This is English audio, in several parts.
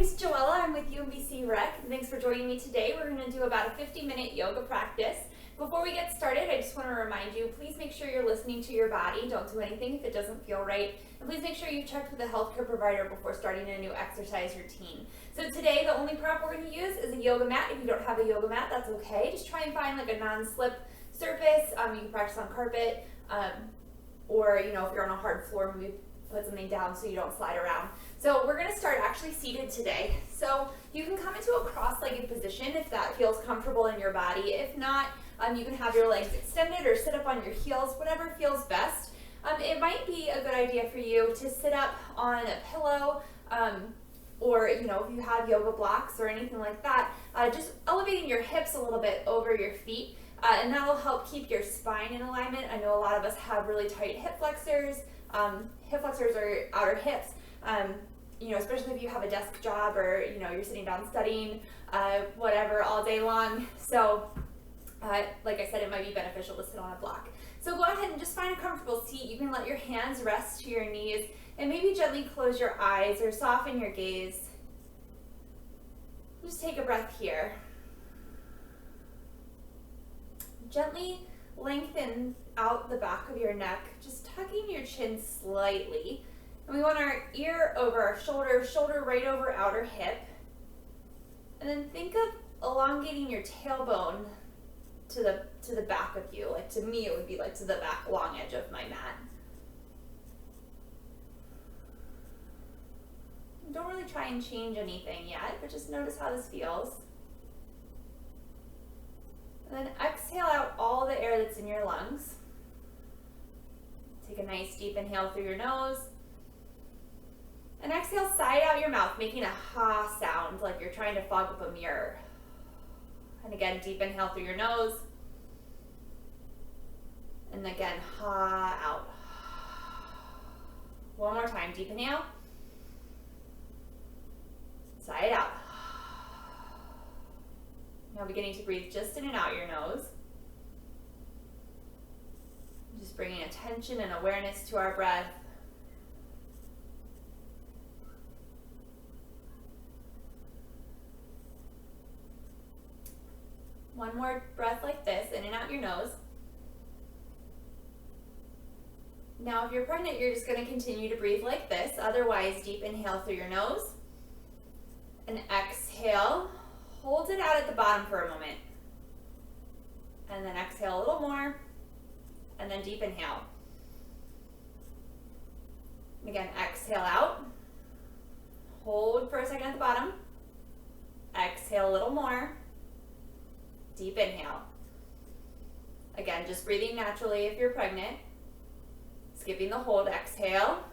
name's Joella. I'm with UMBC Rec. Thanks for joining me today. We're going to do about a 50-minute yoga practice. Before we get started, I just want to remind you, please make sure you're listening to your body. Don't do anything if it doesn't feel right. And please make sure you've checked with a healthcare provider before starting a new exercise routine. So today, the only prop we're going to use is a yoga mat. If you don't have a yoga mat, that's okay. Just try and find like a non-slip surface. You can practice on carpet, or if you're on a hard floor, maybe put something down so you don't slide around. So we're going to start actually seated today. So you can come into a cross-legged position if that feels comfortable in your body. If not, you can have your legs extended or sit up on your heels, whatever feels best. It might be a good idea for you to sit up on a pillow, or if you have yoga blocks or anything like that, just elevating your hips a little bit over your feet, and that'll help keep your spine in alignment. I know a lot of us have really tight hip flexors. Hip flexors are outer hips, especially if you have a desk job or, you're sitting down studying, whatever, all day long. So, like I said, it might be beneficial to sit on a block. So go ahead and just find a comfortable seat. You can let your hands rest to your knees and maybe gently close your eyes or soften your gaze. Just take a breath here. Gently lengthen out the back of your neck, just tucking your chin slightly. And we want our ear over our shoulder, shoulder right over outer hip. And then think of elongating your tailbone to the back of you. Like to me, it would be like to the back long edge of my mat. Don't really try and change anything yet, but just notice how this feels. And then exhale out all the air that's in your lungs. Take a nice deep inhale through your nose. And exhale, side out your mouth, making a ha sound like you're trying to fog up a mirror. And again, deep inhale through your nose. And again, ha out. One more time, deep inhale. Side out. Now beginning to breathe just in and out your nose. Just bringing attention and awareness to our breath. One more breath like this, in and out your nose. Now if you're pregnant, you're just going to continue to breathe like this. Otherwise, deep inhale through your nose. And exhale. Hold it out at the bottom for a moment. And then exhale a little more. And then deep inhale. And again, exhale out. Hold for a second at the bottom. Exhale a little more. Deep inhale. Again, just breathing naturally if you're pregnant. Skipping the hold, exhale.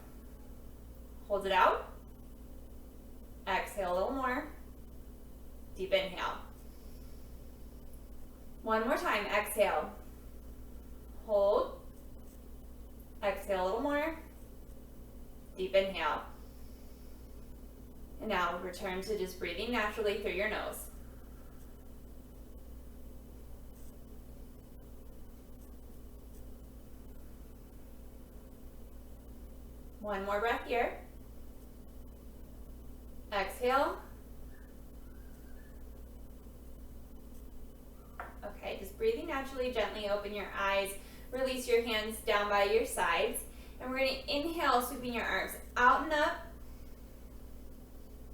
Hold it out. Exhale a little more. Deep inhale. One more time, exhale. Hold. Exhale a little more. Deep inhale. And now return to just breathing naturally through your nose. One more breath here. Exhale. Okay, just breathing naturally, gently open your eyes. Release your hands down by your sides. And we're going to inhale, sweeping your arms out and up.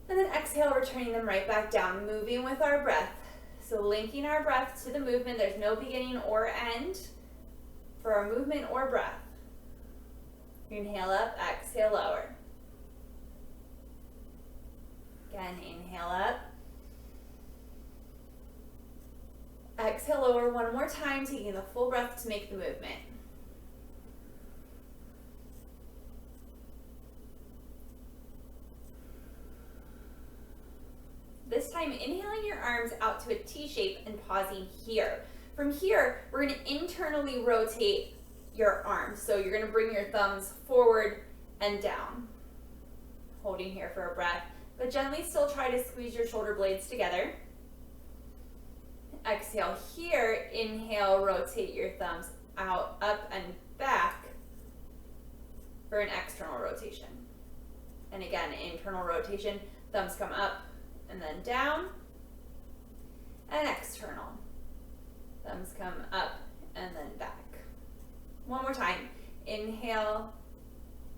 And then exhale, returning them right back down, moving with our breath. So linking our breath to the movement. There's no beginning or end for our movement or breath. Inhale up, exhale lower. Again, inhale up. Exhale lower one more time, taking the full breath to make the movement. This time, inhaling your arms out to a T shape and pausing here. From here, we're going to internally rotate your arms. So you're going to bring your thumbs forward and down. Holding here for a breath, but gently still try to squeeze your shoulder blades together. Exhale here, inhale, rotate your thumbs out, up, and back for an external rotation. And again, internal rotation, Thumbs come up and then down. And external. Thumbs come up and then back. One more time. Inhale,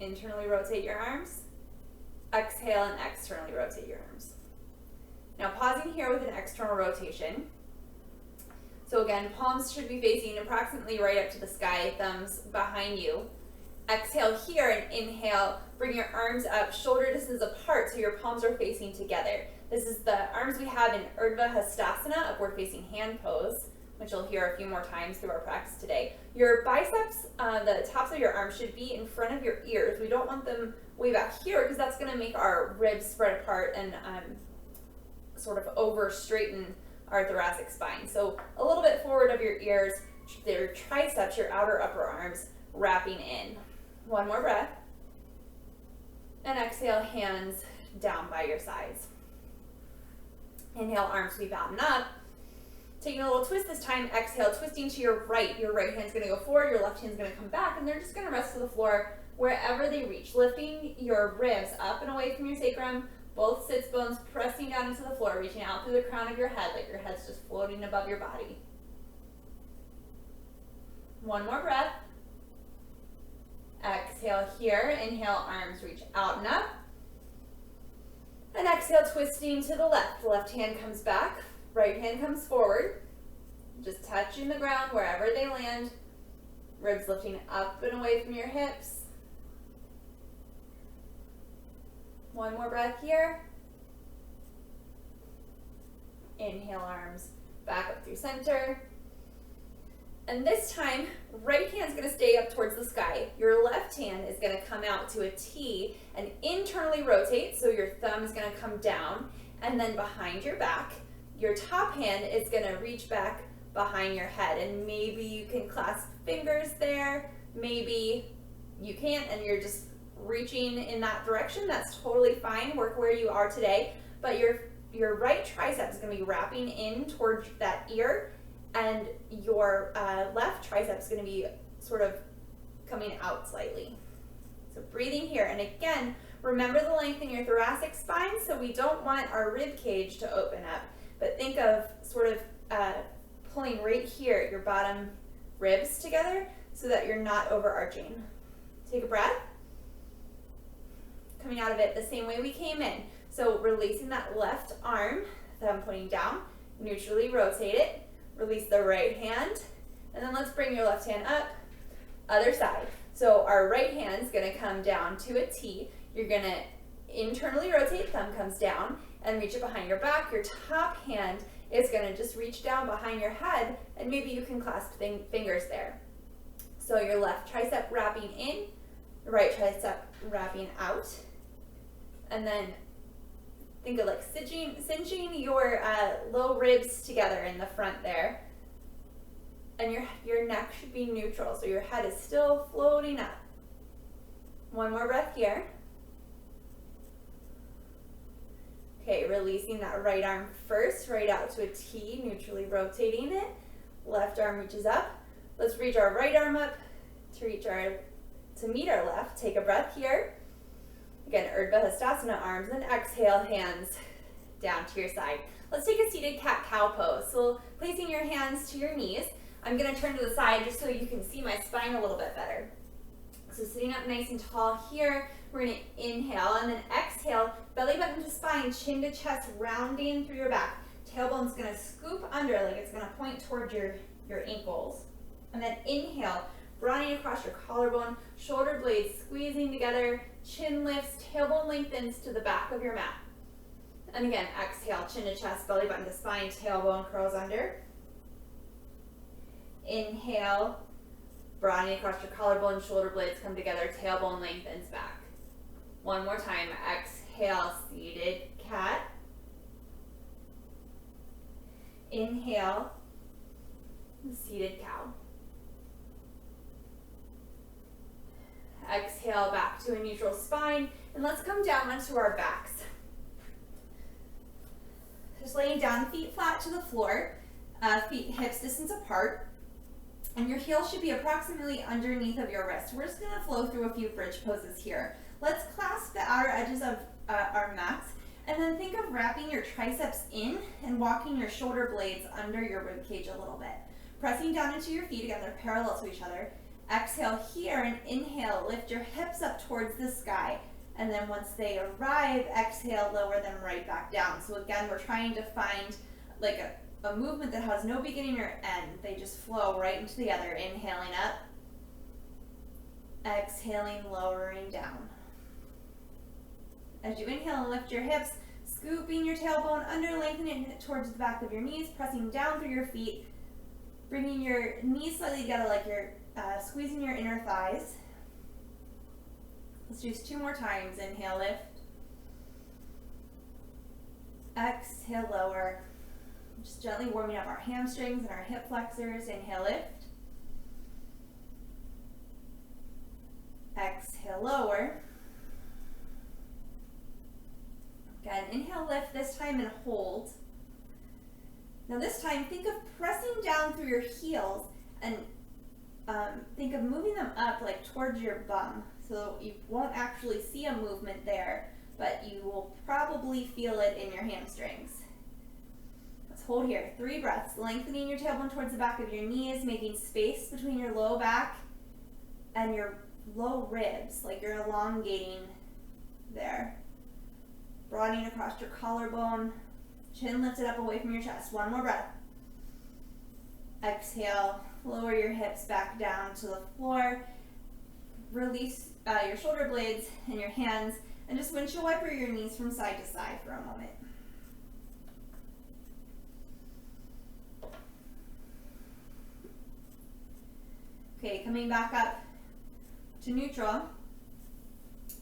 internally rotate your arms. Exhale and externally rotate your arms. Now pausing here with an external rotation. So again, palms should be facing approximately right up to the sky, thumbs behind you. Exhale here and inhale, bring your arms up, shoulder distance apart so your palms are facing together. This is the arms we have in Urdhva Hastasana, upward facing hand pose, which you'll hear a few more times through our practice today. Your biceps, the tops of your arms should be in front of your ears. We don't want them way back here because that's going to make our ribs spread apart and sort of over straighten our thoracic spine. So a little bit forward of your ears, your triceps, your outer upper arms wrapping in. One more breath. And exhale, hands down by your sides. Inhale, arms sweep out and up. Taking a little twist this time, exhale, twisting to your right. Your right hand's gonna go forward, your left hand's gonna come back, and they're just gonna rest to the floor wherever they reach, lifting your ribs up and away from your sacrum, both sits bones pressing down into the floor, reaching out through the crown of your head, like your head's just floating above your body. One more breath. Exhale here, inhale, arms reach out and up. And exhale, twisting to the left. Left hand comes back, right hand comes forward. Just touching the ground wherever they land. Ribs lifting up and away from your hips. One more breath here. Inhale, arms back up through center. And this time, right hand's gonna stay up towards the sky. Your left hand is gonna come out to a T and internally rotate, so your thumb is gonna come down, and then behind your back, your top hand is gonna reach back behind your head, and maybe you can clasp fingers there, maybe you can't, and you're just reaching in that direction. That's totally fine, work where you are today, but your right tricep is gonna be wrapping in towards that ear, and your left tricep is going to be sort of coming out slightly. So breathing here, and again, remember the length in your thoracic spine, so we don't want our rib cage to open up, but think of sort of pulling right here, your bottom ribs together, so that you're not overarching. Take a breath. Coming out of it the same way we came in. So releasing that left arm, thumb pointing down, neutrally rotate it. Release the right hand, and then let's bring your left hand up, other side. So our right hand's gonna come down to a T. You're gonna internally rotate, thumb comes down, and reach it behind your back. Your top hand is gonna just reach down behind your head, and maybe you can clasp fingers there. So your left tricep wrapping in, right tricep wrapping out, and then think of like cinching your low ribs together in the front there. And your neck should be neutral, so your head is still floating up. One more breath here. Okay, releasing that right arm first, right out to a T, neutrally rotating it. Left arm reaches up. Let's reach our right arm up to meet our left. Take a breath here. Again, Urdhva Hastasana arms, and exhale, hands down to your side. Let's take a seated cat-cow pose. So placing your hands to your knees, I'm gonna turn to the side just so you can see my spine a little bit better. So sitting up nice and tall here, we're gonna inhale and then exhale, belly button to spine, chin to chest, rounding through your back. Tailbone's gonna scoop under like it's gonna point towards your ankles. And then inhale, broadening across your collarbone, shoulder blades squeezing together, chin lifts, tailbone lengthens to the back of your mat. And again, exhale, chin to chest, belly button to spine, tailbone curls under. Inhale, broadening across your collarbone, shoulder blades come together, tailbone lengthens back. One more time, exhale, seated cat. Inhale, seated cow. Exhale, back to a neutral spine, and let's come down onto our backs. Just laying down, feet flat to the floor, feet hips distance apart, and your heel should be approximately underneath of your wrist. We're just gonna flow through a few bridge poses here. Let's clasp the outer edges of our mats, And then think of wrapping your triceps in and walking your shoulder blades under your rib cage a little bit. Pressing down into your feet, again, they're parallel to each other. Exhale here and inhale, lift your hips up towards the sky. And then once they arrive, exhale, lower them right back down. So again, we're trying to find like a movement that has no beginning or end. They just flow right into the other. Inhaling up, exhaling, lowering down. As you inhale and lift your hips, scooping your tailbone under, lengthening it towards the back of your knees, pressing down through your feet, bringing your knees slightly together like you're squeezing your inner thighs. Let's do this 2 more times. Inhale, lift. Exhale, lower. Just gently warming up our hamstrings and our hip flexors. Inhale, lift. Exhale, lower. Again, inhale, lift this time and hold. Now this time, think of pressing down through your heels and think of moving them up like towards your bum. So you won't actually see a movement there, but you will probably feel it in your hamstrings. Let's hold here. 3 breaths, lengthening your tailbone towards the back of your knees, making space between your low back and your low ribs, like you're elongating there. Broadening across your collarbone, chin lifted up away from your chest. 1 more breath. Exhale, lower your hips back down to the floor. Release your shoulder blades and your hands, and just windshield wiper your knees from side to side for a moment. Okay, coming back up to neutral.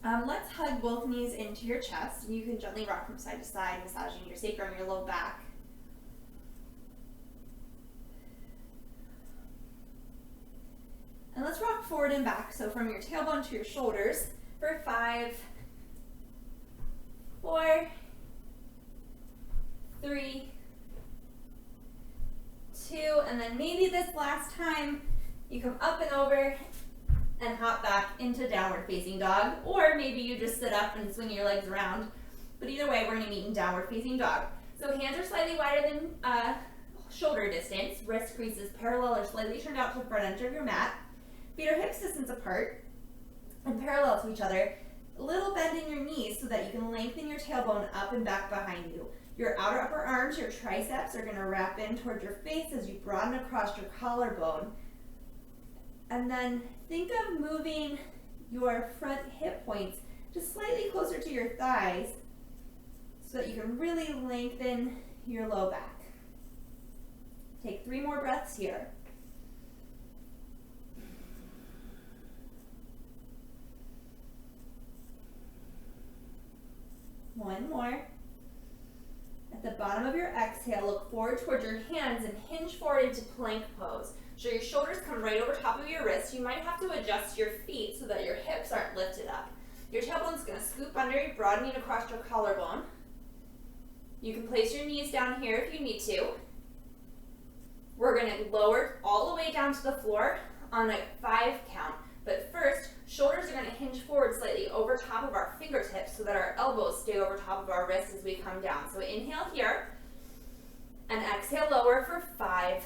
Let's hug both knees into your chest. You can gently rock from side to side, massaging your sacrum, your low back. And let's rock forward and back. So from your tailbone to your shoulders for 5, 4, 3, 2, and then maybe this last time you come up and over and hop back into downward facing dog, or maybe you just sit up and swing your legs around. But either way, we're going to meet in downward facing dog. So hands are slightly wider than shoulder distance, wrist creases parallel or slightly turned out to the front edge of your mat. Feet are hips distance apart and parallel to each other. A little bend in your knees so that you can lengthen your tailbone up and back behind you. Your outer upper arms, your triceps, are going to wrap in towards your face as you broaden across your collarbone. And then think of moving your front hip points just slightly closer to your thighs so that you can really lengthen your low back. Take 3 more breaths here. One more. At the bottom of your exhale, look forward towards your hands and hinge forward into plank pose. So your shoulders come right over top of your wrists. You might have to adjust your feet so that your hips aren't lifted up. Your tailbone's going to scoop under, broadening across your collarbone. You can place your knees down here if you need to. We're going to lower all the way down to the floor on a 5 count. But first, shoulders are going to hinge forward slightly over top of our fingertips so that our elbows stay over top of our wrists as we come down. So inhale here and exhale lower for 5,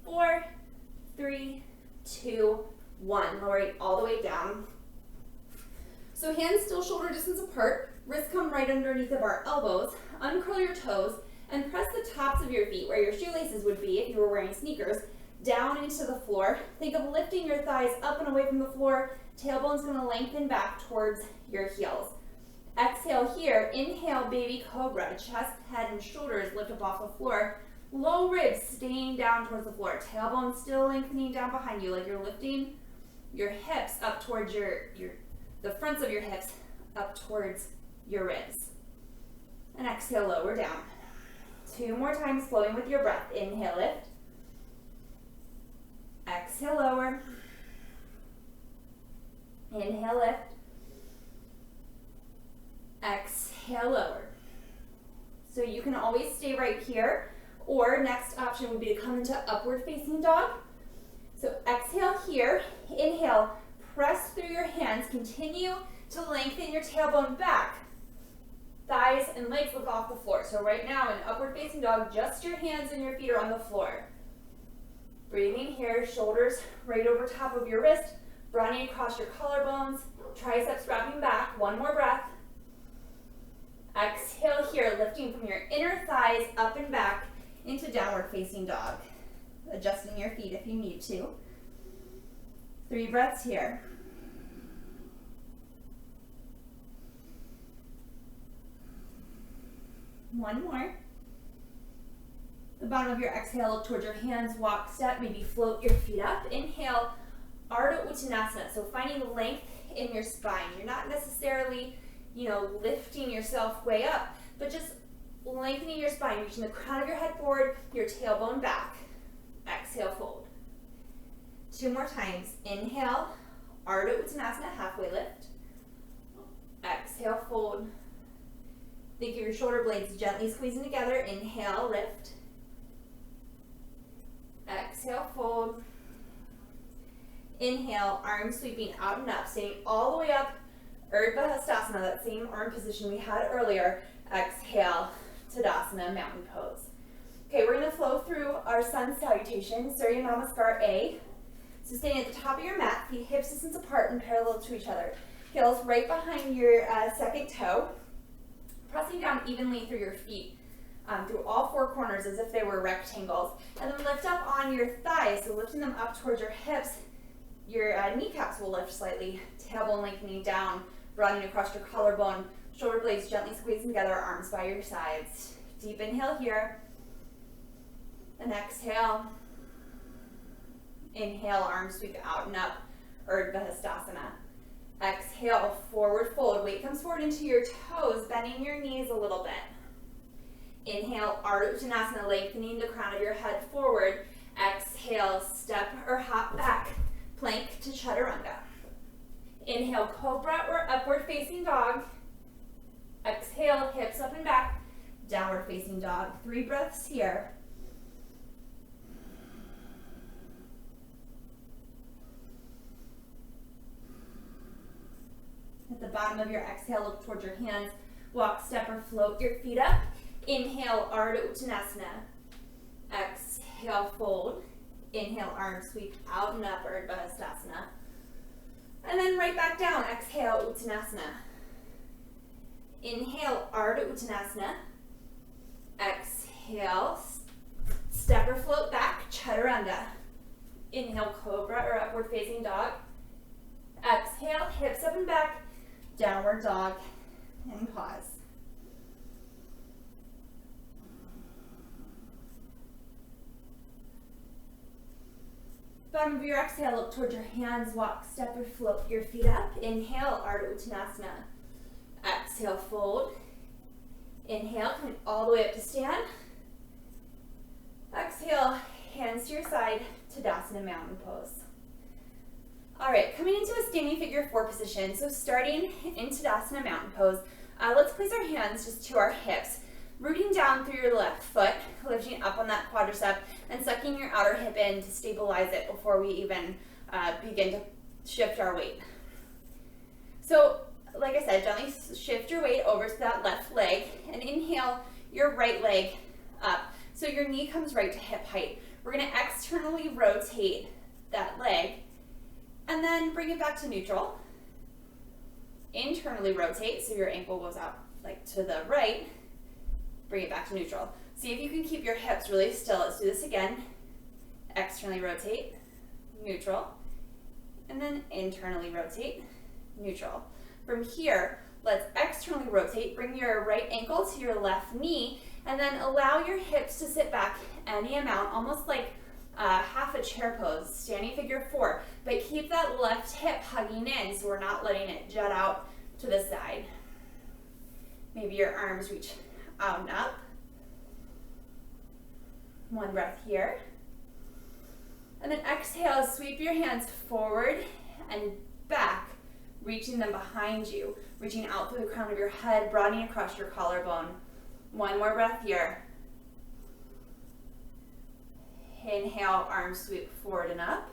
4, 3, 2, 1. Lowering all the way down. So hands still shoulder distance apart, wrists come right underneath of our elbows. Uncurl your toes and press the tops of your feet where your shoelaces would be if you were wearing sneakers down into the floor. Think of lifting your thighs up and away from the floor. Tailbone's going to lengthen back towards your heels. Exhale here. Inhale, baby cobra. Chest, head, and shoulders lift up off the floor. Low ribs staying down towards the floor. Tailbone still lengthening down behind you like you're lifting your hips up towards the fronts of your hips up towards your ribs. And exhale, lower down. 2 more times, flowing with your breath. Inhale, lift. Exhale, lower. Inhale, lift. Exhale, lower. So you can always stay right here, or next option would be to come into upward facing dog. So exhale here, inhale, press through your hands, continue to lengthen your tailbone back. Thighs and legs look off the floor. So right now in upward facing dog, just your hands and your feet are on the floor. Breathing here, shoulders right over top of your wrist, broadening across your collarbones, triceps wrapping back. One more breath. Exhale here, lifting from your inner thighs up and back into downward facing dog. Adjusting your feet if you need to. 3 breaths here. One more. The bottom of your exhale, look towards your hands, walk, step, maybe float your feet up. Inhale, Ardha Uttanasana. So finding length in your spine. You're not necessarily, lifting yourself way up, but just lengthening your spine, reaching the crown of your head forward, your tailbone back. Exhale, fold. 2 more times. Inhale, Ardha Uttanasana, halfway lift. Exhale, fold. Think of your shoulder blades gently squeezing together. Inhale, lift. Exhale, fold. Inhale, arms sweeping out and up, staying all the way up. Urdhva Hastasana, that same arm position we had earlier. Exhale, Tadasana, mountain pose. Okay, we're going to flow through our sun salutation, Surya Namaskar A. So staying at the top of your mat, feet hips distance apart and parallel to each other. Heels right behind your second toe. Pressing down evenly through your feet, through all 4 corners as if they were rectangles. And then lift up on your thighs, so lifting them up towards your hips. Your kneecaps will lift slightly. Tailbone lengthening down, broadening across your collarbone. Shoulder blades gently squeezing together, arms by your sides. Deep inhale here. And exhale. Inhale, arms sweep out and up, Urdhva Hastasana. Exhale, forward fold. Weight comes forward into your toes, bending your knees a little bit. Inhale, Ardha Uttanasana, lengthening the crown of your head forward. Exhale, step or hop back, plank to Chaturanga. Inhale, Cobra or upward facing dog. Exhale, hips up and back, downward facing dog. 3 breaths here. At the bottom of your exhale, look towards your hands. Walk, step, or float your feet up. Inhale, Ardha Uttanasana. Exhale, fold. Inhale, arms sweep out and up, Urdhva Hastasana. And then right back down. Exhale, Uttanasana. Inhale, Ardha Uttanasana. Exhale, step or float back, Chaturanga. Inhale, Cobra or upward facing dog. Exhale, hips up and back, downward dog, and pause. Bottom of your exhale, look towards your hands, walk, step, or float your feet up. Inhale, Ardha Uttanasana. Exhale, fold. Inhale, coming all the way up to stand. Exhale, hands to your side, Tadasana, mountain pose. All right, coming into a standing figure 4 position. So starting in Tadasana, mountain pose, let's place our hands just to our hips, rooting down through your left foot, lifting up on that quadricep, and sucking your outer hip in to stabilize it before we even begin to shift our weight. So, like I said, gently shift your weight over to that left leg, and inhale your right leg up. So your knee comes right to hip height. We're gonna externally rotate that leg, and then bring it back to neutral. Internally rotate, so your ankle goes out like to the right. Bring it back to neutral. See if you can keep your hips really still. Let's do this again. Externally rotate, neutral, and then internally rotate, neutral. From here, let's externally rotate. Bring your right ankle to your left knee, and then allow your hips to sit back any amount, almost like half a chair pose, standing figure 4, but keep that left hip hugging in so we're not letting it jut out to the side. Maybe your arms reach out and up. 1 breath here. And then exhale, sweep your hands forward and back, reaching them behind you, reaching out through the crown of your head, broadening across your collarbone. 1 more breath here. Inhale, arms sweep forward and up.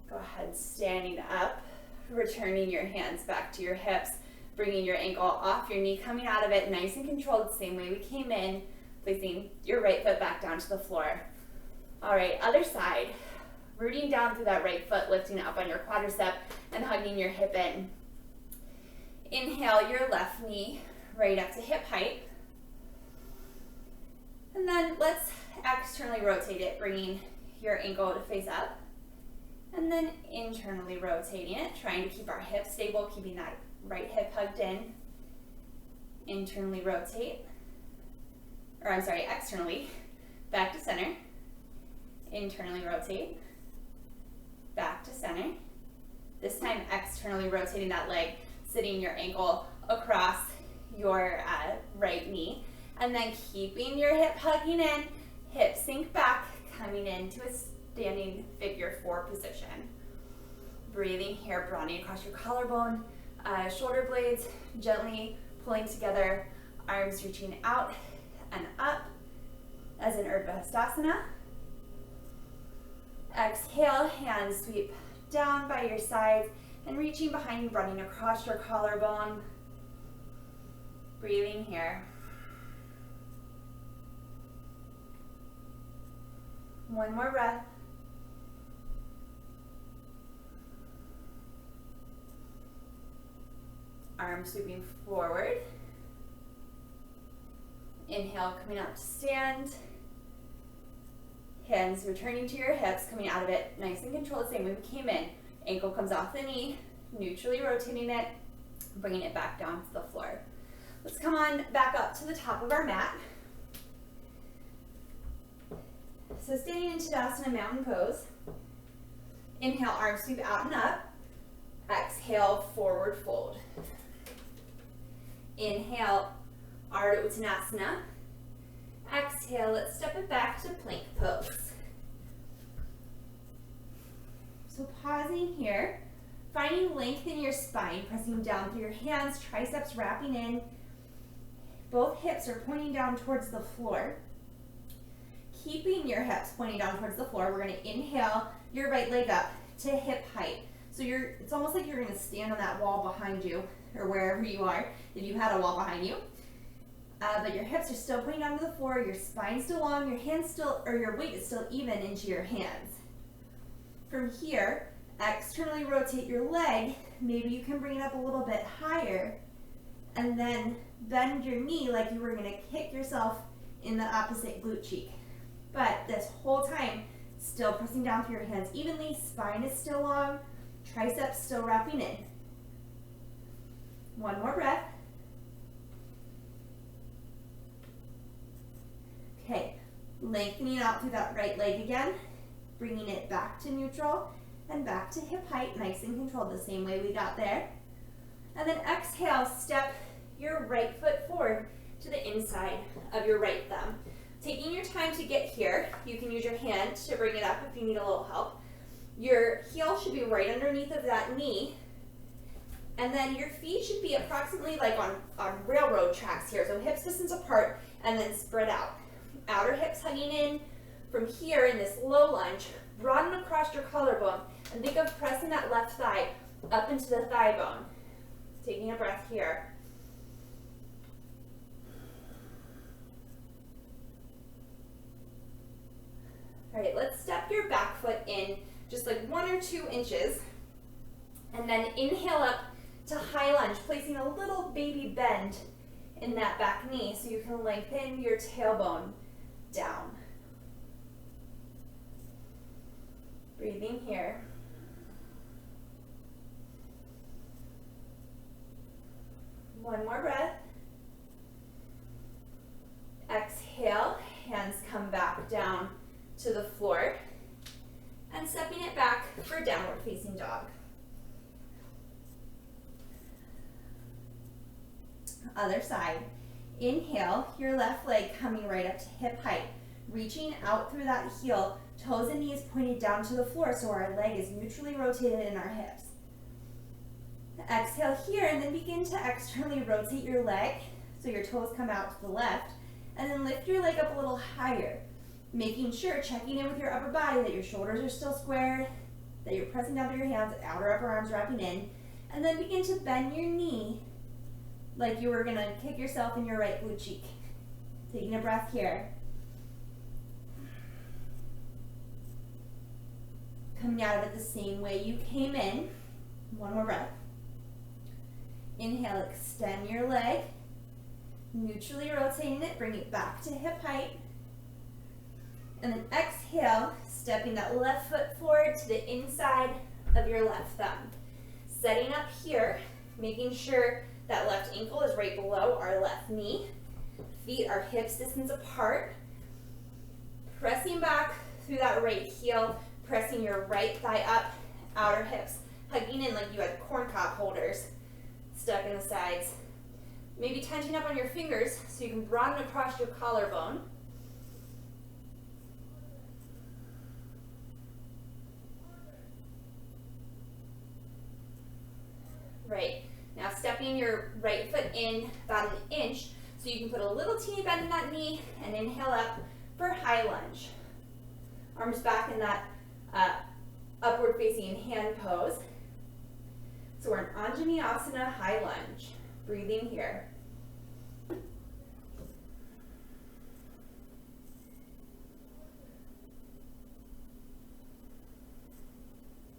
Go ahead, standing up, returning your hands back to your hips, Bringing your ankle off your knee, coming out of it, nice and controlled, same way we came in, placing your right foot back down to the floor. All right, other side. Rooting down through that right foot, lifting up on your quadricep and hugging your hip in. Inhale your left knee right up to hip height. And then let's externally rotate it, bringing your ankle to face up. And then internally rotating it, trying to keep our hips stable, keeping that right hip hugged in. Internally rotate. Or I'm sorry, externally. Back to center. Internally rotate. Back to center. This time externally rotating that leg, sitting your ankle across your right knee. And then keeping your hip hugging in, hip sink back, coming into a standing figure 4 position. Breathing here, broadening across your collarbone, shoulder blades, gently pulling together, arms reaching out and up as in Urdhva Hastasana. Exhale, hands sweep down by your sides and reaching behind you, running across your collarbone. Breathing here. One more breath. Arms sweeping forward. Inhale, coming up to stand. Hands returning to your hips, coming out of it, nice and controlled, same way we came in. Ankle comes off the knee, neutrally rotating it, bringing it back down to the floor. Let's come on back up to the top of our mat. So staying in Tadasana Mountain Pose. Inhale, arms sweep out and up. Exhale, forward fold. Inhale, Ardha Uttanasana. Exhale, let's step it back to plank pose. So pausing here, finding length in your spine, pressing down through your hands, triceps wrapping in. Both hips are pointing down towards the floor. Keeping your hips pointing down towards the floor, we're going to inhale your right leg up to hip height. So it's almost like you're going to stand on that wall behind you, or wherever you are, if you had a wall behind you. But your hips are still pointing down to the floor, your spine's still long, your hands still, or your weight is still even into your hands. From here, externally rotate your leg. Maybe you can bring it up a little bit higher, and then bend your knee like you were going to kick yourself in the opposite glute cheek. But this whole time, still pressing down through your hands evenly, spine is still long, triceps still wrapping in. One more breath. Okay, lengthening out through that right leg again, bringing it back to neutral and back to hip height, nice and controlled, the same way we got there. And then exhale, step your right foot forward to the inside of your right thumb. Taking your time to get here, you can use your hand to bring it up if you need a little help. Your heel should be right underneath of that knee, and then your feet should be approximately like on railroad tracks here, so hips distance apart and then spread out. Outer hips hugging in. From here in this low lunge, broaden across your collarbone and think of pressing that left thigh up into the thigh bone. Taking a breath here. All right, let's step your back foot in just like 1 or 2 inches, and then inhale up to high lunge, placing a little baby bend in that back knee so you can lengthen your tailbone down. Breathing here. One more breath. Exhale, hands come back down to the floor, and stepping it back for downward facing dog. Other side. Inhale, your left leg coming right up to hip height, reaching out through that heel, toes and knees pointed down to the floor so our leg is neutrally rotated in our hips. Exhale here, and then begin to externally rotate your leg so your toes come out to the left, and then lift your leg up a little higher, making sure, checking in with your upper body, that your shoulders are still squared, that you're pressing down through your hands, outer upper arms wrapping in, and then begin to bend your knee like you were gonna kick yourself in your right glute cheek. Taking a breath here. Coming out of it the same way you came in. One more breath. Inhale, extend your leg. Neutrally rotating it, bring it back to hip height. And then exhale, stepping that left foot forward to the inside of your left thumb. Setting up here, making sure that left ankle is right below our left knee. Feet are hips distance apart. Pressing back through that right heel, pressing your right thigh up, outer hips, hugging in like you had corn cob holders stuck in the sides. Maybe tension up on your fingers so you can broaden across your collarbone. Right, now stepping your right foot in about an inch so you can put a little teeny bend in that knee and inhale up for high lunge. Arms back in that upward facing hand pose. So we're in Anjaneyasana, high lunge. Breathing here.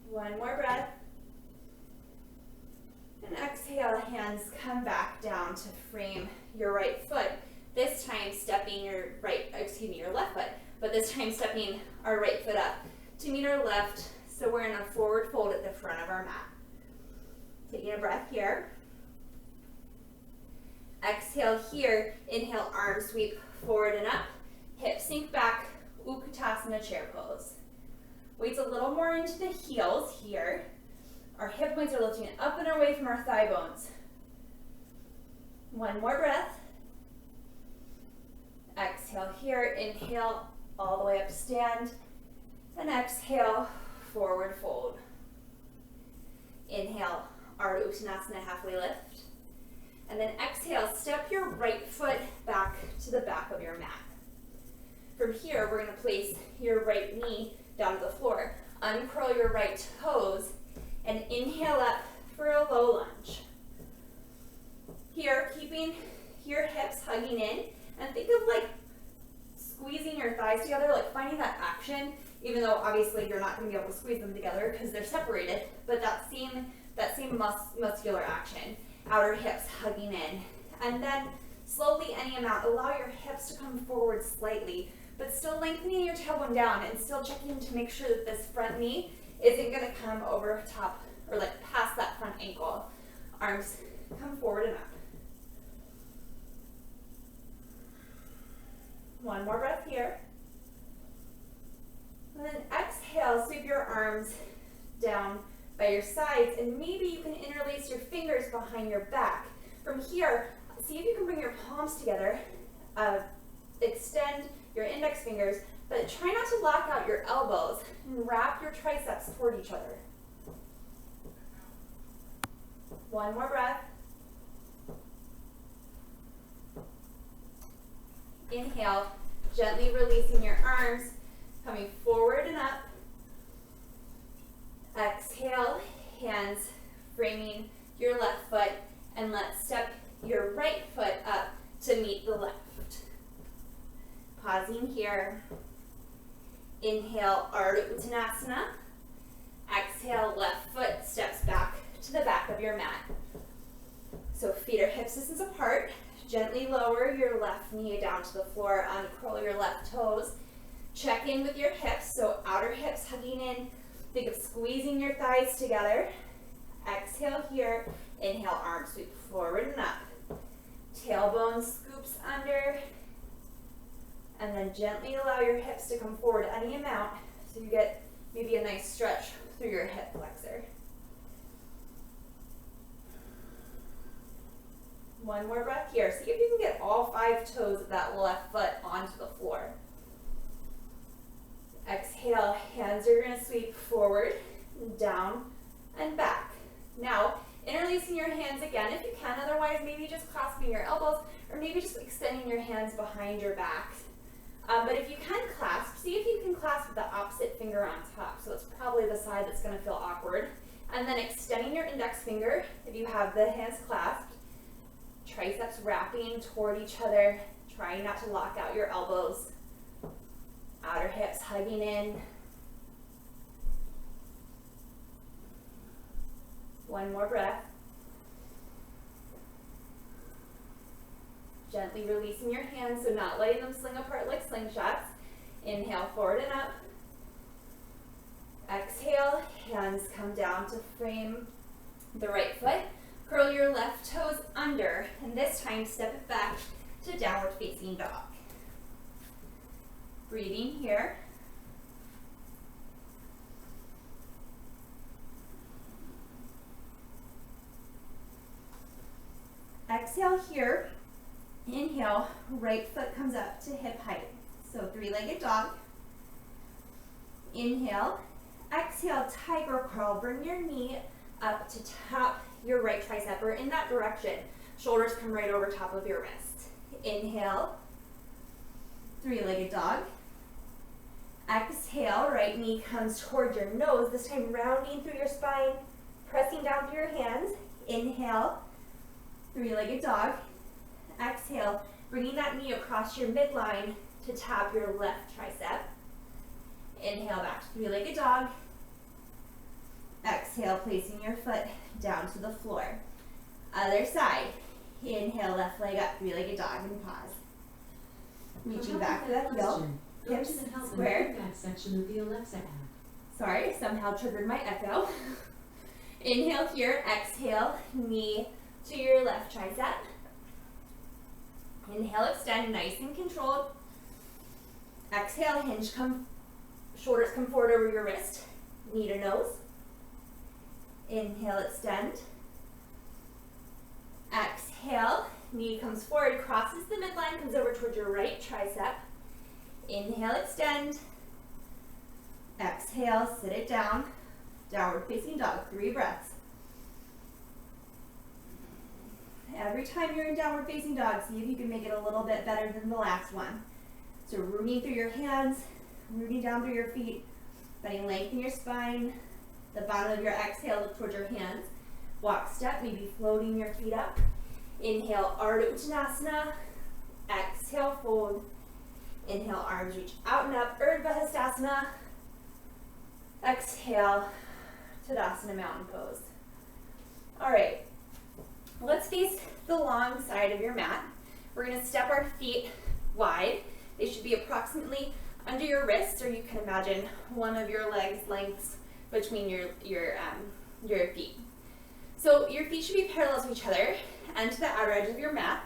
One more breath. And exhale, hands come back down to frame your right foot. This time stepping your left foot, but this time stepping our right foot up to meet our left, so we're in a forward fold at the front of our mat. Taking a breath here. Exhale here, inhale, arms sweep forward and up, hips sink back, Utkatasana chair pose. Weights a little more into the heels here. Our hip points are lifting up and away from our thigh bones. One more breath. Exhale here, inhale all the way up to stand, and exhale, forward fold. Inhale, Ardha Uttanasana, halfway lift. And then exhale, step your right foot back to the back of your mat. From here, we're gonna place your right knee down to the floor. Uncurl your right toes and inhale up for a low lunge. Here, keeping your hips hugging in, and think of like squeezing your thighs together, like finding that action, even though obviously you're not gonna be able to squeeze them together because they're separated, but that same muscular action. Outer hips hugging in. And then slowly, any amount, allow your hips to come forward slightly, but still lengthening your tailbone down and still checking to make sure that this front knee isn't gonna come over top or like past that front ankle. Arms come forward and up. One more breath here. And then exhale, sweep your arms down by your sides, and maybe you can interlace your fingers behind your back. From here, see if you can bring your palms together, extend your index fingers, but try not to lock out your elbows, and wrap your triceps toward each other. One more breath. Inhale, gently releasing your arms, coming forward and up. Exhale, hands framing your left foot, and let's step your right foot up to meet the left. Pausing here. Inhale, Ardha Uttanasana. Exhale, left foot steps back to the back of your mat. So feet are hips distance apart. Gently lower your left knee down to the floor, uncurl your left toes. Check in with your hips, so outer hips hugging in. Think of squeezing your thighs together. Exhale here. Inhale, arms sweep forward and up. Tailbone scoops under. And then gently allow your hips to come forward any amount so you get maybe a nice stretch through your hip flexor. One more breath here. See if you can get all 5 toes of that left foot onto the floor. Exhale, hands are going to sweep forward, down, and back. Now, interlacing your hands again if you can, otherwise maybe just clasping your elbows or maybe just extending your hands behind your back. But if you can clasp, see if you can clasp with the opposite finger on top. So it's probably the side that's going to feel awkward. And then extending your index finger if you have the hands clasped. triceps wrapping toward each other, trying not to lock out your elbows. Outer hips hugging in. One more breath. Gently releasing your hands, so not letting them sling apart like slingshots. Inhale, forward and up. Exhale, hands come down to frame the right foot. Curl your left toes under, and this time step it back to downward facing dog. Breathing here. Exhale here. Inhale, right foot comes up to hip height. So three-legged dog. Inhale. Exhale, tiger curl. Bring your knee up to tap your right tricep or in that direction. Shoulders come right over top of your wrist. Inhale. Three-legged dog. Exhale, right knee comes towards your nose, this time rounding through your spine, pressing down through your hands. Inhale, three-legged dog. Exhale, bringing that knee across your midline to tap your left tricep. Inhale, back to three-legged dog. Exhale, placing your foot down to the floor. Other side. Inhale, left leg up, three-legged dog, and pause. Reaching back to that heel. Hips square. Section of the Alexa app. Sorry, somehow triggered my echo. Inhale here, exhale, knee to your left tricep. Inhale, extend, nice and controlled. Exhale, hinge, shoulders come forward over your wrist, knee to nose. Inhale, extend. Exhale, knee comes forward, crosses the midline, comes over towards your right tricep. Inhale, extend. Exhale, sit it down. Downward facing dog, 3 breaths. Every time you're in downward facing dog, see if you can make it a little bit better than the last one. So rooting through your hands, rooting down through your feet, letting lengthen your spine. The bottom of your exhale, look towards your hands. Walk step, maybe floating your feet up. Inhale, Ardha Uttanasana. Exhale, fold. Inhale, arms reach out and up, Urdhva Hastasana. Exhale, Tadasana Mountain Pose. All right, let's face the long side of your mat. We're gonna step our feet wide. They should be approximately under your wrists, or you can imagine one of your legs lengths between your feet. So your feet should be parallel to each other and to the outer edge of your mat,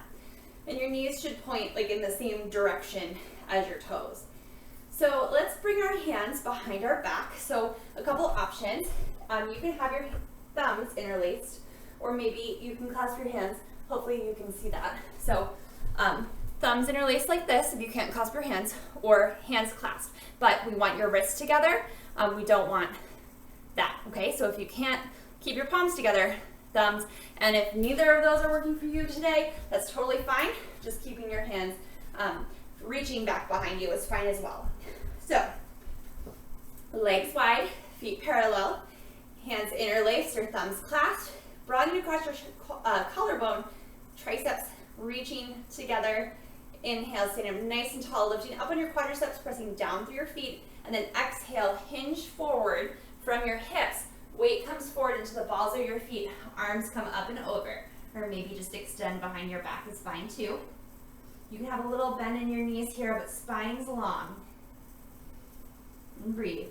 and your knees should point like in the same direction as your toes. So let's bring our hands behind our back. So a couple options. You can have your thumbs interlaced, or maybe you can clasp your hands. Hopefully you can see that. So thumbs interlaced like this if you can't clasp your hands, or hands clasped. But we want your wrists together. We don't want that, okay? So if you can't keep your palms together, thumbs, and if neither of those are working for you today, that's totally fine. Just keeping your hands reaching back behind you is fine as well. So, legs wide, feet parallel, hands interlaced or thumbs clasped, broadening across your collarbone, triceps reaching together. Inhale, stand up nice and tall, lifting up on your quadriceps, pressing down through your feet, and then exhale, hinge forward from your hips. Weight comes forward into the balls of your feet, arms come up and over, or maybe just extend behind your back is fine too. You can have a little bend in your knees here, but spine's long. And breathe.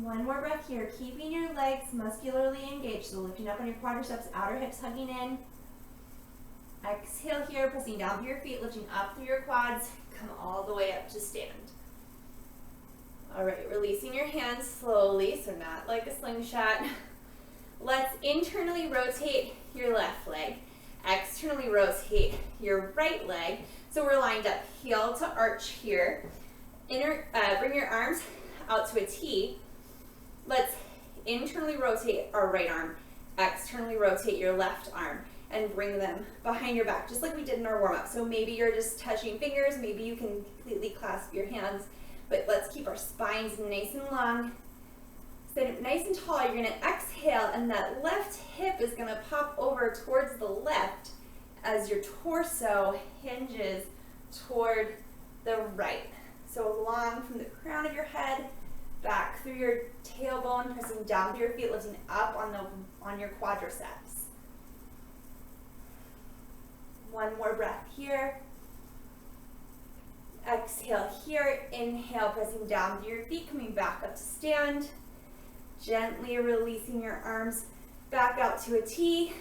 One more breath here, keeping your legs muscularly engaged, so lifting up on your quadriceps, outer hips hugging in. Exhale here, pressing down through your feet, lifting up through your quads, come all the way up to stand. All right, releasing your hands slowly, so not like a slingshot. Let's internally rotate your left leg, externally rotate your right leg. So we're lined up, heel to arch here. Bring your arms out to a T. Let's internally rotate our right arm, externally rotate your left arm, and bring them behind your back, just like we did in our warm-up. So maybe you're just touching fingers, maybe you can completely clasp your hands, but let's keep our spines nice and long. Sit up nice and tall. You're gonna exhale, and that left hip is gonna pop over towards the left as your torso hinges toward the right. So long from the crown of your head, back through your tailbone, pressing down through your feet, lifting up on your quadriceps. One more breath here. Exhale here, inhale, pressing down through your feet, coming back up to stand. Gently releasing your arms back out to a T.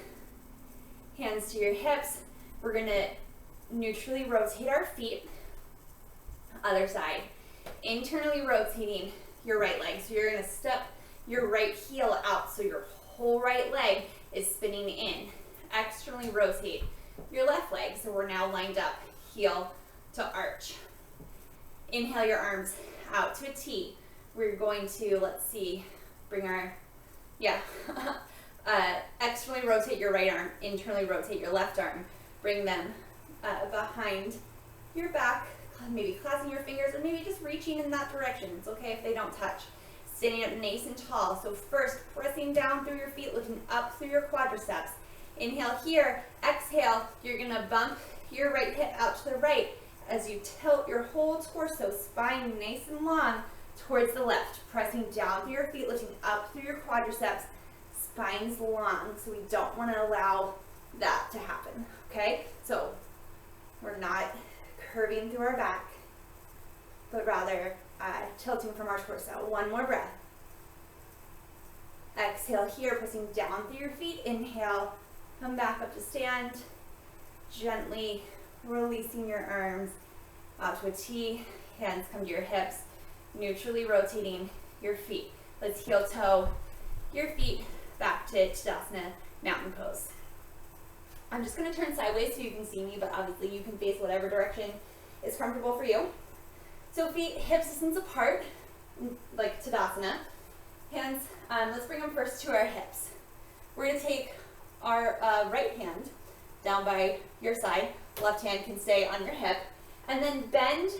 Hands to your hips. We're gonna neutrally rotate our feet. Other side. Internally rotating your right leg. So you're gonna step your right heel out so your whole right leg is spinning in. Externally rotate your left leg. So we're now lined up, heel to arch. Inhale your arms out to a T. We're going to, let's see, bring our, externally rotate your right arm, internally rotate your left arm. Bring them behind your back, maybe clasping your fingers, or maybe just reaching in that direction. It's okay if they don't touch. Standing up nice and tall. So first, pressing down through your feet, looking up through your quadriceps. Inhale here, exhale, you're gonna bump your right hip out to the right as you tilt your whole torso, spine nice and long, towards the left, pressing down through your feet, lifting up through your quadriceps, spines long, so we don't want to allow that to happen, okay? So we're not curving through our back, but rather tilting from our torso. One more breath. Exhale here, pressing down through your feet. Inhale, come back up to stand. Gently releasing your arms out to a T. Hands come to your hips. Neutrally rotating your feet. Let's heel toe your feet back to Tadasana mountain pose. I'm just going to turn sideways so you can see me, but obviously you can face whatever direction is comfortable for you. So feet hip distance apart, like Tadasana. Hands, let's bring them first to our hips. We're going to take our right hand down by your side. Left hand can stay on your hip. And then bend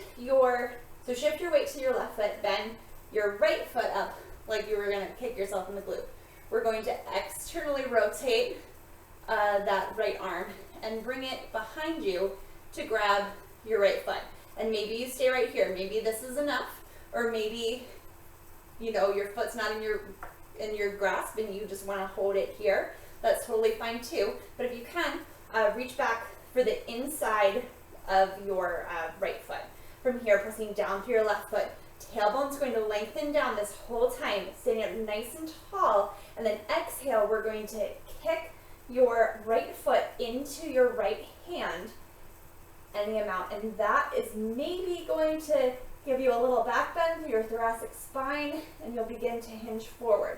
so shift your weight to your left foot, bend your right foot up like you were gonna kick yourself in the glute. We're going to externally rotate that right arm and bring it behind you to grab your right foot. And maybe you stay right here. Maybe this is enough, or maybe, your foot's not in your grasp and you just wanna hold it here. That's totally fine too. But if you can, reach back for the inside of your right foot. From here, pressing down through your left foot. Tailbone's going to lengthen down this whole time, standing up nice and tall. And then exhale, we're going to kick your right foot into your right hand any amount. And that is maybe going to give you a little back bend through your thoracic spine, and you'll begin to hinge forward.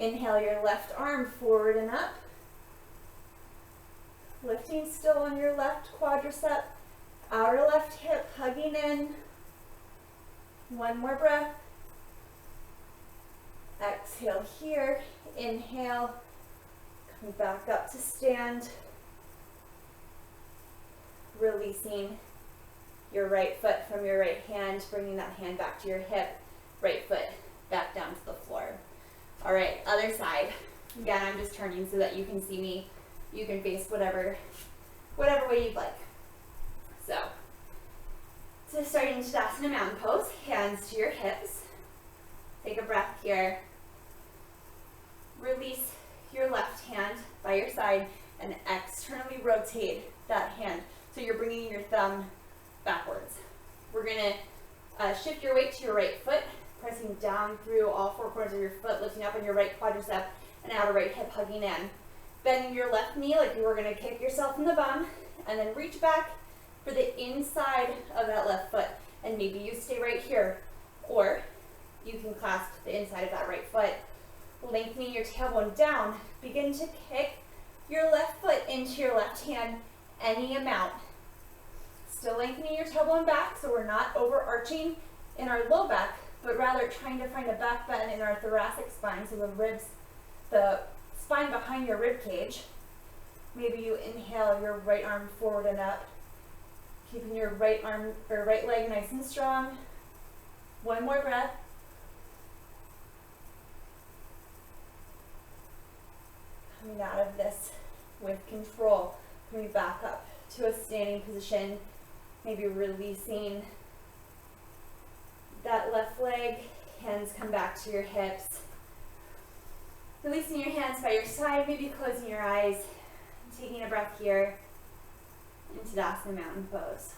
Inhale your left arm forward and up. Lifting still on your left quadricep. Outer left hip hugging in. One more breath. Exhale here. Inhale. Come back up to stand. Releasing your right foot from your right hand, bringing that hand back to your hip. Right foot back down to the floor. All right, other side. Again, I'm just turning so that you can see me. You can face whatever way you'd like. So starting Tadasana mountain pose, hands to your hips. Take a breath here. Release your left hand by your side and externally rotate that hand. So you're bringing your thumb backwards. We're gonna shift your weight to your right foot, pressing down through all four corners of your foot, lifting up on your right quadricep and outer right hip hugging in. Bending your left knee like you were gonna kick yourself in the bum, and then reach back for the inside of that left foot. And maybe you stay right here, or you can clasp the inside of that right foot. Lengthening your tailbone down, begin to kick your left foot into your left hand any amount. Still lengthening your tailbone back so we're not overarching in our low back, but rather trying to find a back bend in our thoracic spine so the ribs, the spine behind your rib cage. Maybe you inhale your right arm forward and up, keeping your right arm or right leg nice and strong. One more breath. Coming out of this with control, coming back up to a standing position, maybe releasing that left leg, hands come back to your hips. Releasing your hands by your side, maybe closing your eyes, taking a breath here into Tadasana Mountain Pose.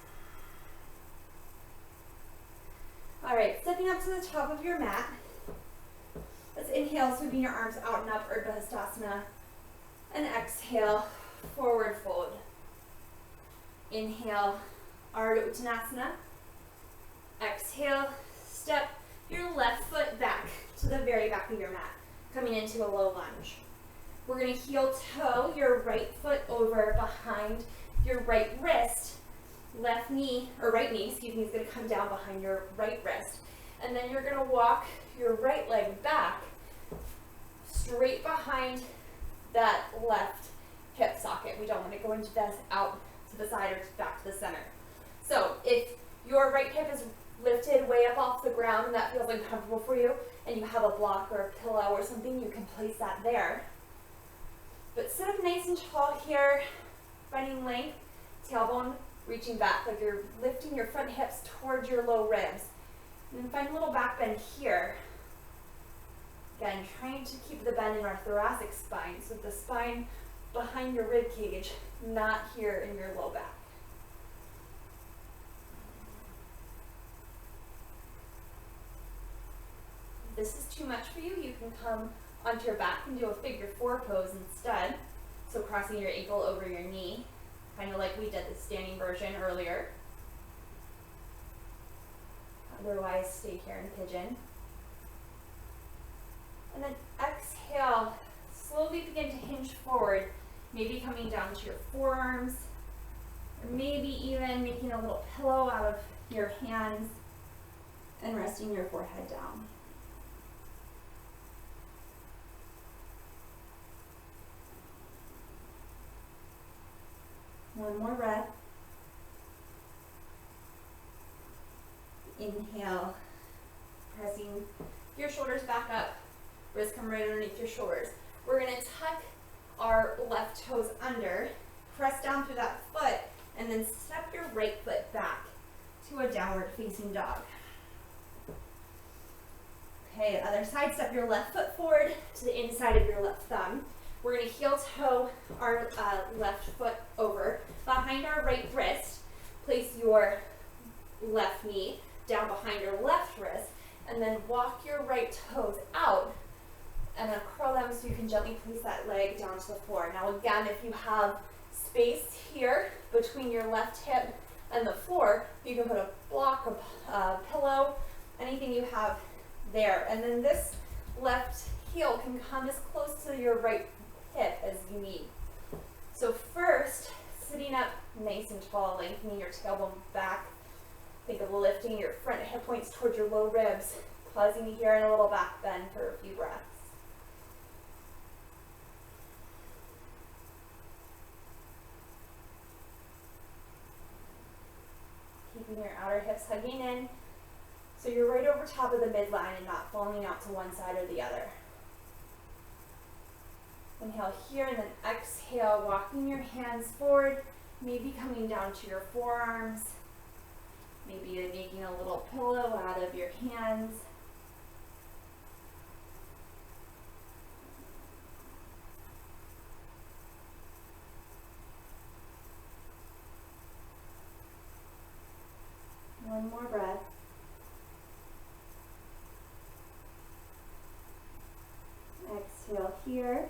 All right, stepping up to the top of your mat. Let's inhale, sweeping your arms out and up, Urdhva Hastasana, and exhale, forward fold. Inhale, Ardha Uttanasana. Exhale, step your left foot back to the very back of your mat, coming into a low lunge. We're going to heel toe your right foot over behind your right wrist. Left knee, or right knee, excuse me, is going to come down behind your right wrist. And then you're going to walk your right leg back straight behind that left hip socket. We don't want to go into this out to the side or back to the center. So if your right hip is lifted way up off the ground and that feels uncomfortable for you, and you have a block or a pillow or something, you can place that there. But sit up nice and tall here, finding length, tailbone reaching back, like you're lifting your front hips towards your low ribs. And then find a little back bend here. Again, trying to keep the bend in our thoracic spine, so the spine behind your rib cage, not here in your low back. If this is too much for you, you can come onto your back and do a figure four pose instead. So crossing your ankle over your knee, kind of like we did the standing version earlier. Otherwise, stay here in pigeon. And then exhale, slowly begin to hinge forward, maybe coming down to your forearms, or maybe even making a little pillow out of your hands and resting your forehead down. One more breath. Inhale, pressing your shoulders back up, wrists come right underneath your shoulders. We're going to tuck our left toes under, press down through that foot, and then step your right foot back to a downward facing dog. Okay, other side, step your left foot forward to the inside of your left thumb. We're going to heel toe our left foot over behind our right wrist. Place your left knee down behind your left wrist, and then walk your right toes out and then curl them so you can gently place that leg down to the floor. Now again, if you have space here between your left hip and the floor, you can put a block, a pillow, anything you have there. And then this left heel can come as close to your right hip as you need. So first, sitting up nice and tall, lengthening your tailbone back. Think of lifting your front hip points towards your low ribs, pausing here in a little back bend for a few breaths. Keeping your outer hips hugging in, so you're right over top of the midline and not falling out to one side or the other. Inhale here and then exhale, walking your hands forward, maybe coming down to your forearms. Maybe you're making a little pillow out of your hands. One more breath. Exhale here.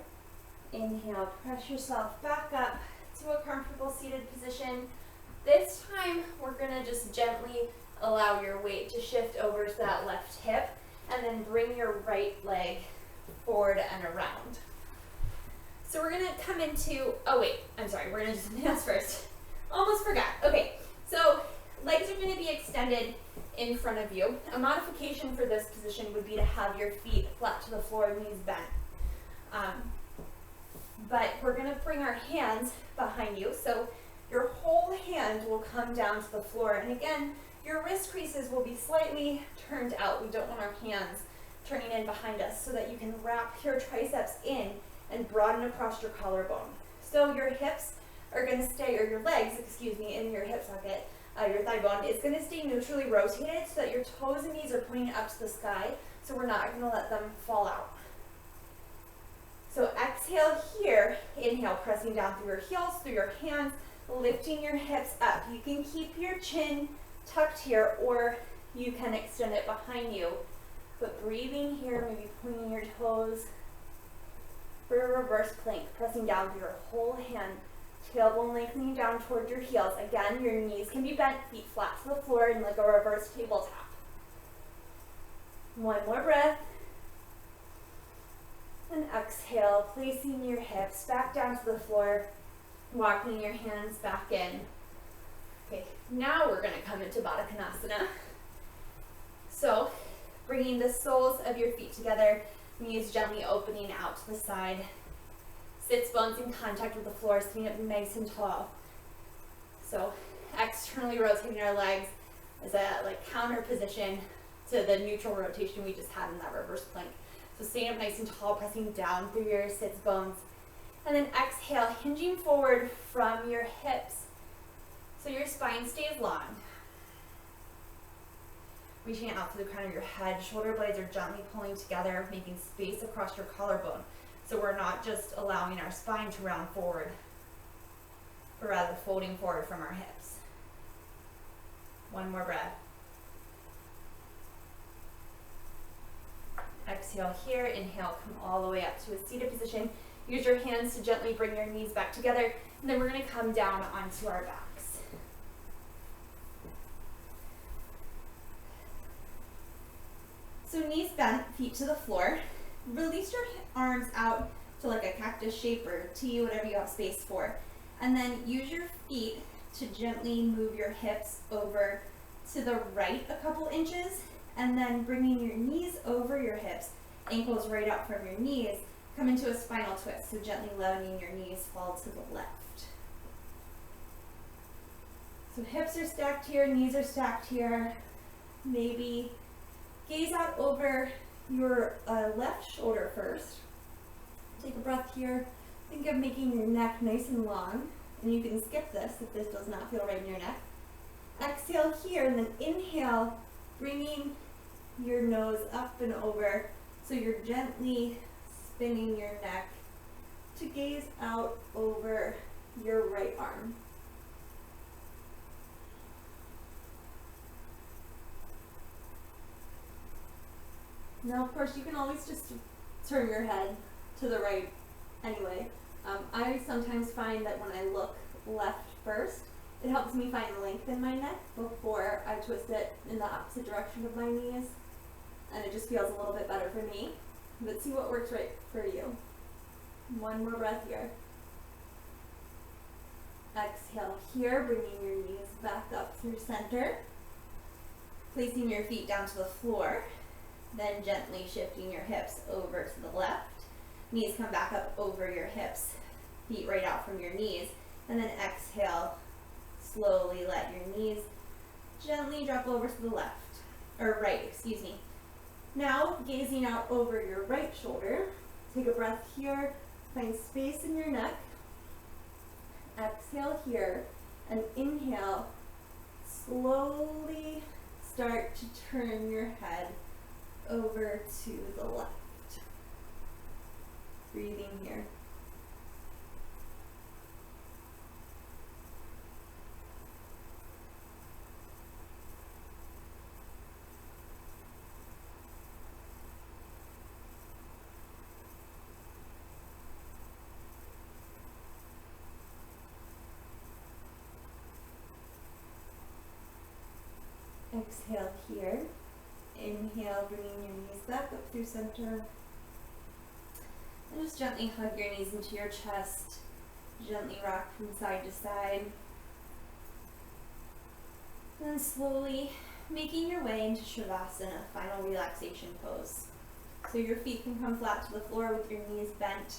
Inhale, press yourself back up to a comfortable seated position. This time, we're going to just gently allow your weight to shift over to that left hip, and then bring your right leg forward and around. So we're going to come into, we're going to do something else first. Almost forgot. Okay, so legs are going to be extended in front of you. A modification for this position would be to have your feet flat to the floor, knees bent. but we're gonna bring our hands behind you. So your whole hand will come down to the floor. And again, your wrist creases will be slightly turned out. We don't want our hands turning in behind us, so that you can wrap your triceps in and broaden across your collarbone. So your hips are going to stay, or your legs, excuse me, in your hip socket, your thigh bone is going to stay neutrally rotated so that your toes and knees are pointing up to the sky, so we're not going to let them fall out. So exhale here, inhale, pressing down through your heels, through your hands, lifting your hips up. You can keep your chin tucked here, or you can extend it behind you. But breathing here, maybe pointing your toes for a reverse plank, pressing down through your whole hand, tailbone lengthening down toward your heels. Again, your knees can be bent, feet flat to the floor in like a reverse tabletop. One more breath. And exhale, placing your hips back down to the floor, walking your hands back in. Okay, now we're going to come into Baddha Konasana. So, bringing the soles of your feet together, knees gently opening out to the side. Sits bones in contact with the floor, sitting up nice and tall. So, externally rotating our legs as a counter position to the neutral rotation we just had in that reverse plank. So staying up nice and tall, pressing down through your sits bones. And then exhale, hinging forward from your hips so your spine stays long. Reaching out to the crown of your head, shoulder blades are gently pulling together, making space across your collarbone. So we're not just allowing our spine to round forward, but rather folding forward from our hips. One more breath. Exhale here, inhale, come all the way up to a seated position. Use your hands to gently bring your knees back together, and then we're going to come down onto our backs. So knees bent, feet to the floor. Release your arms out to like a cactus shape or T, whatever you have space for. And then use your feet to gently move your hips over to the right a couple inches, and then bringing your knees over your hips, ankles right out from your knees, come into a spinal twist. So gently letting your knees fall to the left. So hips are stacked here, knees are stacked here. Maybe gaze out over your left shoulder first. Take a breath here. Think of making your neck nice and long. And you can skip this if this does not feel right in your neck. Exhale here, and then inhale, bringing your nose up and over. So you're gently spinning your neck to gaze out over your right arm. Now, of course, you can always just turn your head to the right anyway. I sometimes find that when I look left first, it helps me find length in my neck before I twist it in the opposite direction of my knees. And it just feels a little bit better for me. But see what works right for you. One more breath here. Exhale here, bringing your knees back up through center. Placing your feet down to the floor. Then gently shifting your hips over to the left. Knees come back up over your hips. Feet right out from your knees. And then exhale. Slowly let your knees gently drop over to the left. Or right, excuse me. Now, gazing out over your right shoulder. Take a breath here. Find space in your neck. Exhale here. And inhale. Slowly start to turn your head over to the left. Breathing here. Exhale here. Inhale, bringing your knees back up through center. And just gently hug your knees into your chest. Gently rock from side to side. And then slowly making your way into Shavasana, final relaxation pose. So your feet can come flat to the floor with your knees bent.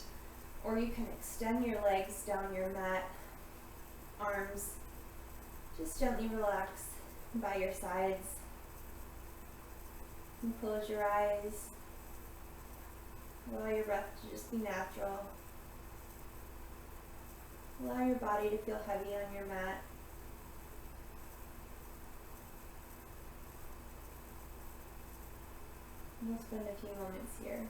Or you can extend your legs down your mat, arms just gently relax by your sides. And close your eyes. Allow your breath to just be natural. Allow your body to feel heavy on your mat. We'll spend a few moments here.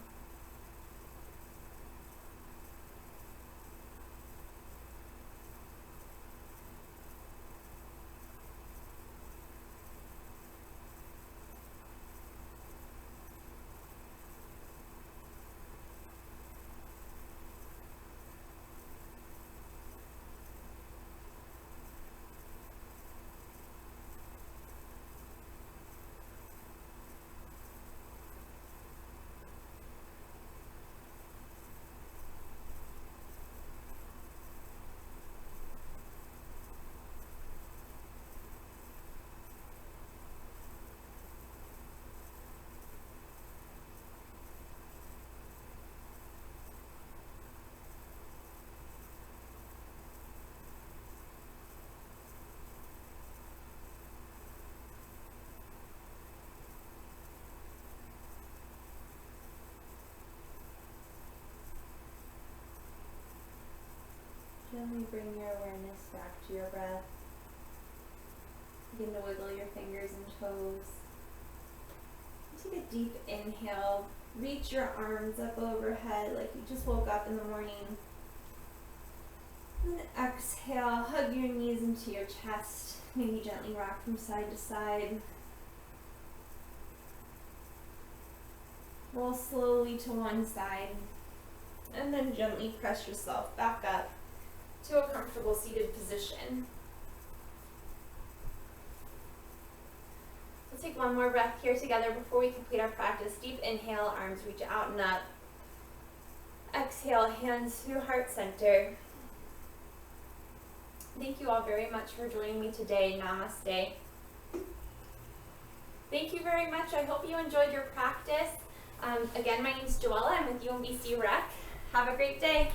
Gently bring your awareness back to your breath. Begin to wiggle your fingers and toes. Take a deep inhale. Reach your arms up overhead like you just woke up in the morning. And then exhale, hug your knees into your chest. Maybe gently rock from side to side. Roll slowly to one side. And then gently press yourself back up to a comfortable seated position. Let's take one more breath here together before we complete our practice. Deep inhale, arms reach out and up. Exhale, hands to heart center. Thank you all very much for joining me today. Namaste. Thank you very much. I hope you enjoyed your practice. Again, my name is Joella. I'm with UMBC Rec. Have a great day.